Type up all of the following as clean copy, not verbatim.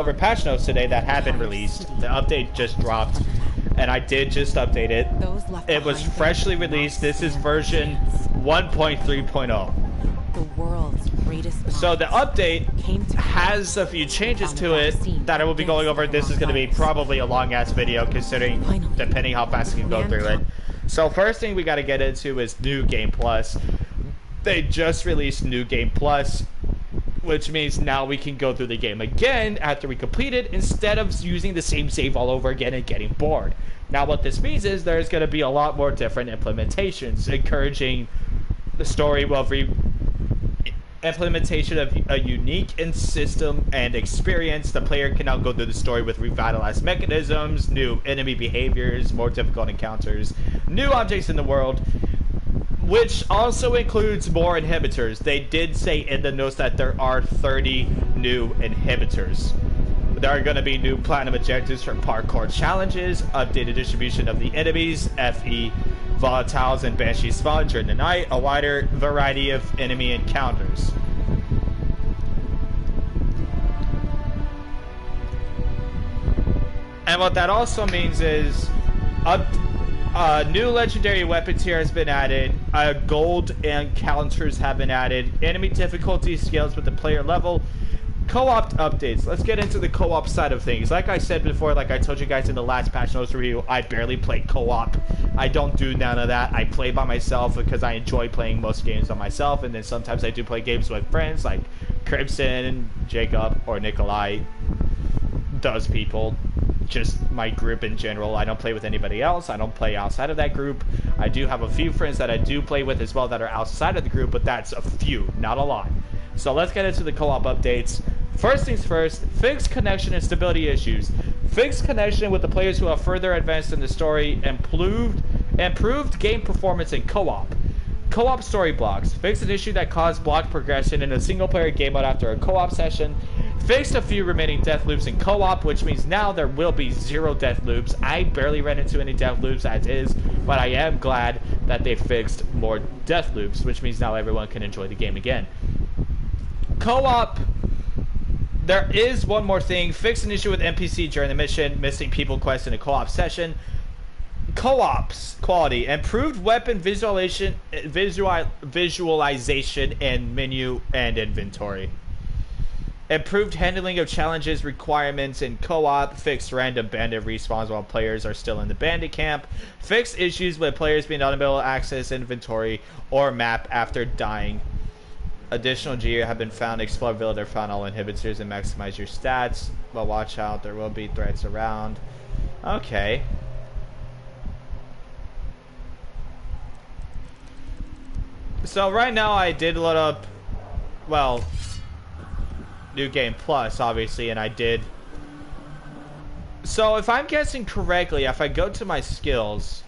over patch notes today that have been released. The update just dropped, and I did just update it. It was freshly released. This is version 1.3.0. The world's greatest. So the update has a few changes to it that I will be going over. This is going to be probably a long-ass video, considering depending how fast I can go through it. So first thing we got to get into is New Game Plus. They just released New Game Plus, which means now we can go through the game again after we complete it, instead of using the same save all over again and getting bored. Now what this means is there's going to be a lot more different implementations, encouraging the story implementation of a unique system and experience. The player can now go through the story with revitalized mechanisms, new enemy behaviors, more difficult encounters, new objects in the world, which also includes more inhibitors. They did say in the notes that there are 30 new inhibitors. There are going to be new platinum objectives for parkour challenges, updated distribution of the enemies, FE, volatiles, and banshee spawn during the night, a wider variety of enemy encounters. And what that also means is new legendary weapon tier has been added, gold encounters have been added, enemy difficulty scales with the player level, co-op updates. Let's get into the co-op side of things. Like I said before, like I told you guys in the last patch notes review, I barely play co-op. I don't do none of that. I play by myself because I enjoy playing most games on myself, and then sometimes I do play games with friends like Crimson, Jacob, or Nikolai. Those people. Just my group in general. I don't play with anybody else. I don't play outside of that group. I do have a few friends that I do play with as well that are outside of the group, but that's a few, not a lot. So let's get into the co-op updates. First things first, fixed connection and stability issues. Fixed connection with the players who have further advanced in the story, improved game performance in co-op. Co-op story blocks. Fixed an issue that caused block progression in a single-player game mode after a co-op session. Fixed a few remaining death loops in co-op, which means now there will be 0 death loops. I barely ran into any death loops as is, but I am glad that they fixed more death loops, which means now everyone can enjoy the game again. Co-op, there is one more thing. Fixed an issue with NPC during the mission, missing people quest in a co-op session. Co-ops quality, improved weapon visualization in menu and inventory. Improved handling of challenges requirements in co-op. Fixed random bandit respawns while players are still in the bandit camp. Fixed issues with players being unable to access inventory or map after dying. Additional gear have been found. Explore Villager, found all inhibitors and maximize your stats. But watch out, there will be threats around. Okay. So right now I did load up, well, New Game Plus, obviously, and I did. So if I'm guessing correctly, if I go to my skills,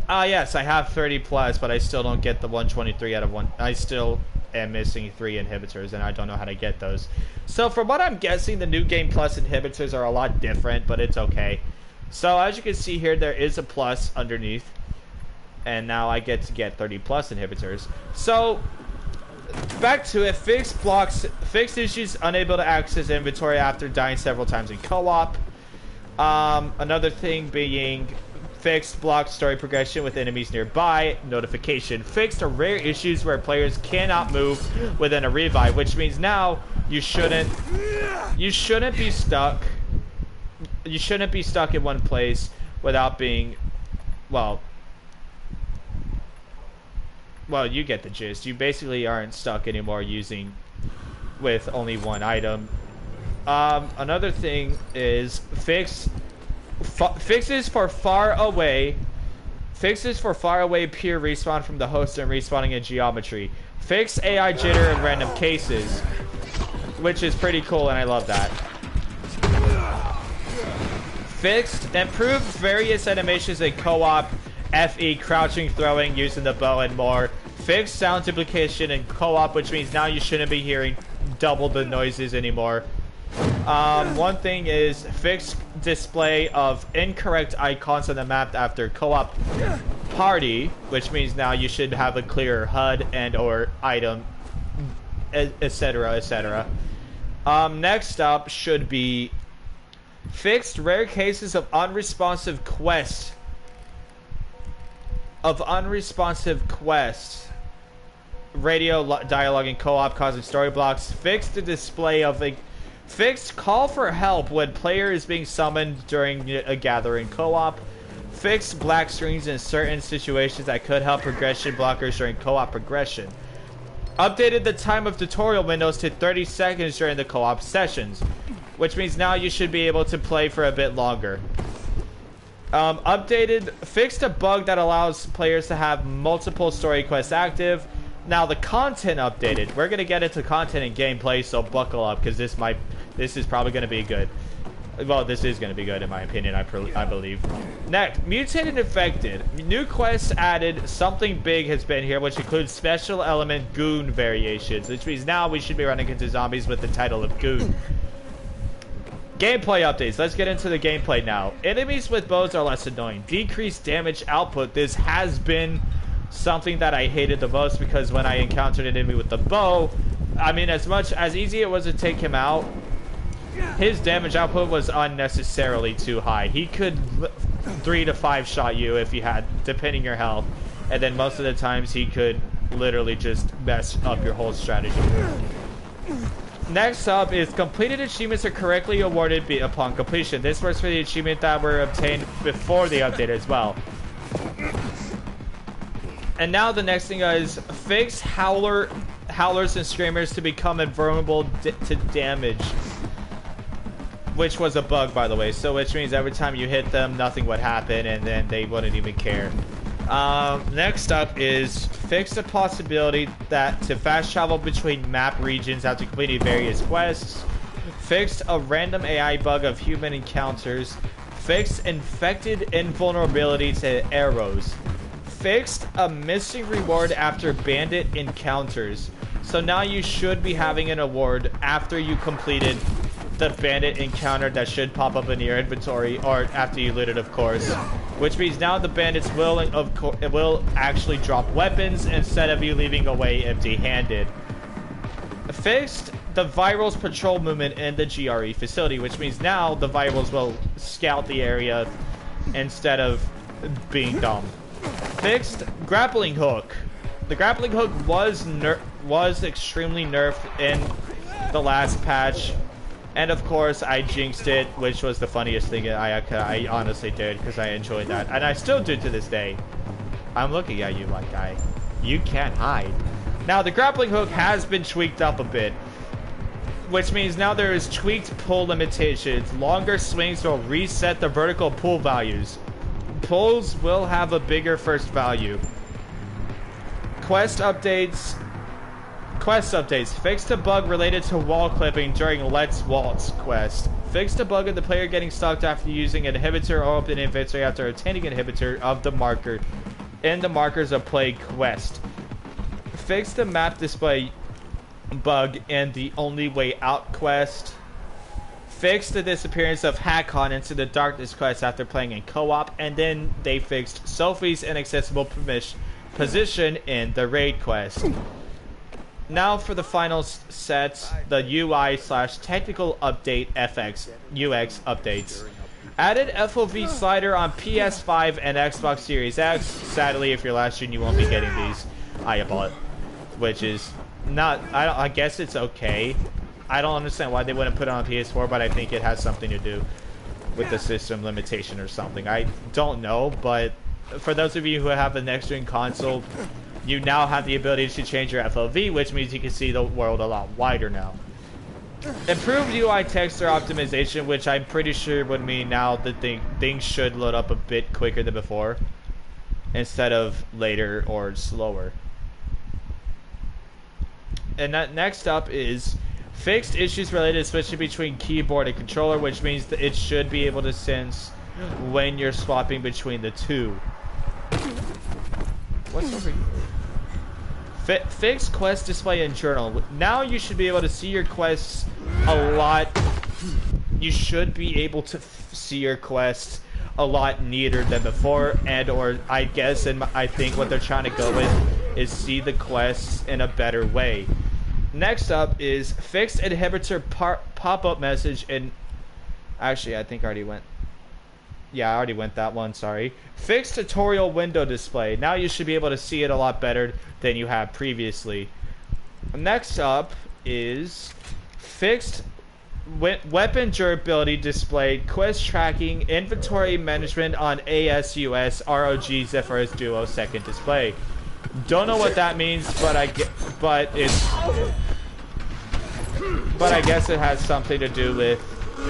yes, I have 30 plus, but I still don't get the 123 out of 1. I still am missing 3 inhibitors, and I don't know how to get those. So from what I'm guessing, the New Game Plus inhibitors are a lot different, but it's okay. So as you can see here, there is a plus underneath, and now I get to get 30 plus inhibitors. So back to it. Fixed blocks, fixed issues, unable to access inventory after dying several times in co-op. Another thing being fixed block story progression with enemies nearby. Notification. Fixed are rare issues where players cannot move within a revive, which means now you shouldn't be stuck. You shouldn't be stuck in one place without being, well, you get the gist. You basically aren't stuck anymore with only one item. Another thing is fixes for far away peer respawn from the host and respawning in geometry. Fixed AI jitter in random cases, which is pretty cool, and I love that. Fixed, improved various animations in co-op, FE, crouching, throwing, using the bow, and more. Fixed sound duplication in co-op, which means now you shouldn't be hearing double the noises anymore. One thing is fixed display of incorrect icons on the map after co-op party, which means now you should have a clearer HUD and or item, etc., etc. Next up should be fixed rare cases of unresponsive quests. Radio dialogue in co-op causing story blocks. Fixed the display of a fixed call for help when player is being summoned during a gathering co-op. Fixed black screens in certain situations that could help progression blockers during co-op progression. Updated the time of tutorial windows to 30 seconds during the co-op sessions, which means now you should be able to play for a bit longer. Fixed a bug that allows players to have multiple story quests active. Now the content updated. We're gonna get into content and gameplay, so buckle up because this is probably gonna be good. Well, this is gonna be good in my opinion. I believe. Next, mutated and infected. New quests added. Something big has been here, which includes special element goon variations, which means now we should be running into zombies with the title of goon. Gameplay updates. Let's get into the gameplay now. Enemies with bows are less annoying. Decreased damage output. This has been something that I hated the most because when I encountered an enemy with the bow, I mean, as easy it was to take him out, his damage output was unnecessarily too high. He could 3 to 5 shot you if you had, depending your health, and then most of the times he could literally just mess up your whole strategy. Next up is completed achievements are correctly awarded upon completion. This works for the achievement that were obtained before the update as well. And now the next thing is fix howlers and screamers to become invulnerable to damage, which was a bug, by the way. So which means every time you hit them, nothing would happen, and then they wouldn't even care. Next up is fix the possibility that to fast travel between map regions after completing various quests. Fixed a random AI bug of human encounters. Fixed infected invulnerability to arrows. Fixed a missing reward after bandit encounters. So now you should be having an award after you completed the bandit encounter that should pop up in your inventory, or after you loot it, of course. Which means now the bandits will actually drop weapons instead of you leaving away empty-handed. Fixed the virals patrol movement in the GRE facility, which means now the virals will scout the area instead of being dumb. Fixed grappling hook. The grappling hook was extremely nerfed in the last patch. And of course, I jinxed it, which was the funniest thing I honestly did, because I enjoyed that. And I still do to this day. I'm looking at you like you can't hide. Now, the grappling hook has been tweaked up a bit, which means now there is tweaked pull limitations. Longer swings will reset the vertical pull values. Pulls will have a bigger first value. Quest updates. Fixed a bug related to wall clipping during Let's Waltz quest. Fixed a bug of the player getting stuck after using an inhibitor or open inventory after obtaining an inhibitor of the marker in the Markers of Plague quest. Fixed the map display bug in the Only Way Out quest. Fixed the disappearance of Hakon into the Darkness quest after playing in co-op, and then they fixed Sophie's inaccessible position in the Raid quest. Now for the final set, the UI/technical update UX updates. Added FOV slider on PS5 and Xbox Series X. Sadly, if you're last gen, you won't be getting these. I bought, which is not. I guess it's okay. I don't understand why they wouldn't put it on PS4, but I think it has something to do with the system limitation or something. I don't know, but for those of you who have a next-gen console, you now have the ability to change your FOV, which means you can see the world a lot wider now. Improved UI texture optimization, which I'm pretty sure would mean now that things should load up a bit quicker than before, instead of later or slower. And next up is fixed issues related to switching between keyboard and controller, which means that it should be able to sense when you're swapping between the two. What's over here? Fixed quest display and journal. Now you should be able to see your quests a lot. You should be able to see your quests a lot neater than before, and or I guess, and I think what they're trying to go with is see the quests in a better way. Next up is fixed inhibitor pop-up message in... Actually, I think I already went... Yeah, I already went that one, sorry. Fixed tutorial window display. Now you should be able to see it a lot better than you have previously. Next up is fixed weapon durability display, quest tracking, inventory management on ASUS ROG Zephyrus Duo second display. Don't know what that means, but I guess it has something to do with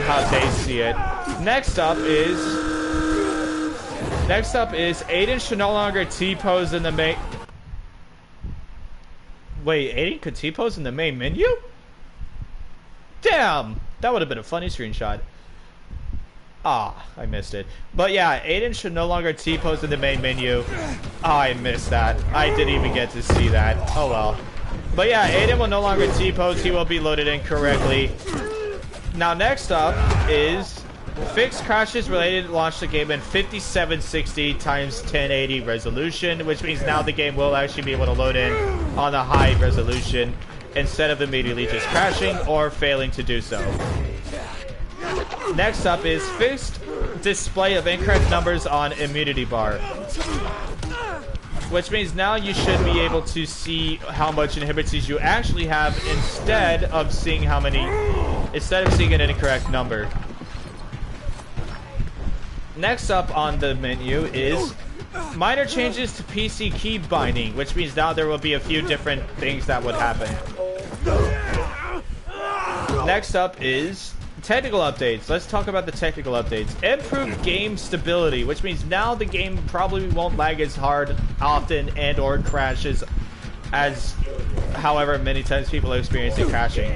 how they see it. Next up is Aiden should no longer T-pose in the main... Wait, Aiden could T-pose in the main menu? Damn! That would have been a funny screenshot. Ah, I missed it. But yeah, Aiden should no longer T-pose in the main menu. Oh, I missed that. I didn't even get to see that. Oh well. But yeah, Aiden will no longer T-pose. He will be loaded in correctly. Now next up is fixed crashes related to launch the game in 5760 times 1080 resolution, which means now the game will actually be able to load in on a high resolution instead of immediately just crashing or failing to do so. Next up is fixed display of incorrect numbers on immunity bar, which means now you should be able to see how much inhibitors you actually have instead of seeing an incorrect number. Next up on the menu is minor changes to PC key binding, which means now there will be a few different things that would happen. Next up is technical updates. Let's talk about the technical updates. Improved game stability, which means now the game probably won't lag as hard, often, and or crashes as however many times people are experiencing crashing.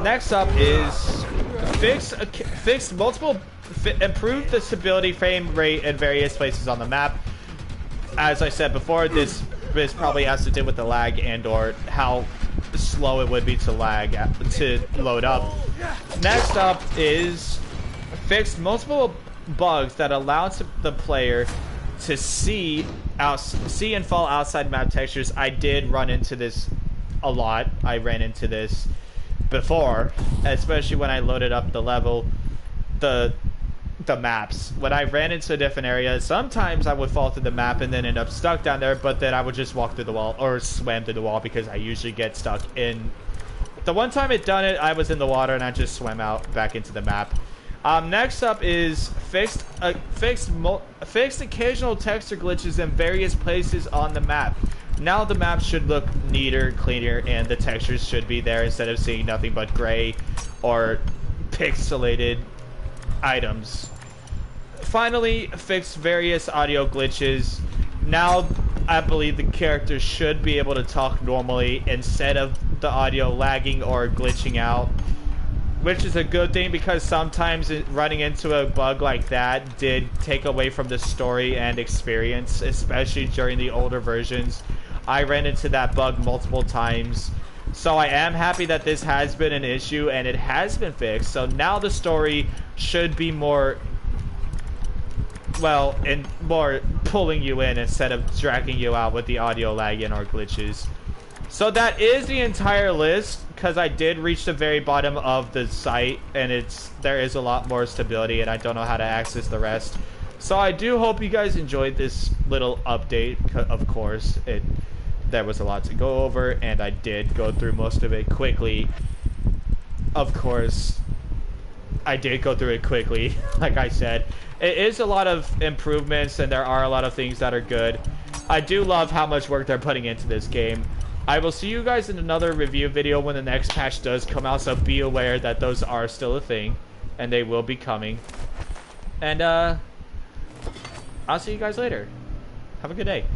Next up is improve the stability frame rate in various places on the map. As I said before, this probably has to do with the lag and or how slow it would be to load up. Next up is fixed multiple bugs that allow the player to see and fall outside map textures. I did run into this a lot. I ran into this before, especially when I loaded up the maps. When I ran into different areas, sometimes I would fall through the map and then end up stuck down there, but then I would just walk through the wall or swam through the wall because I usually get stuck in. The one time it done it, I was in the water and I just swam out back into the map. Next up is fixed occasional texture glitches in various places on the map. Now the map should look neater, cleaner, and the textures should be there instead of seeing nothing but gray or pixelated items. Finally, fixed various audio glitches. Now I believe the characters should be able to talk normally instead of the audio lagging or glitching out, which is a good thing because sometimes running into a bug like that did take away from the story and experience, especially during the older versions. I ran into that bug multiple times. So I am happy that this has been an issue and it has been fixed. So now the story should be more pulling you in instead of dragging you out with the audio lag and or glitches. So that is the entire list, because I did reach the very bottom of the site and there is a lot more stability and I don't know how to access the rest. So I do hope you guys enjoyed this little update. Of course, there was a lot to go over and I did go through most of it quickly. Of course, I did go through it quickly, like I said. It is a lot of improvements and there are a lot of things that are good. I do love how much work they're putting into this game. I will see you guys in another review video when the next patch does come out, so be aware that those are still a thing and they will be coming. And I'll see you guys later. Have a good day.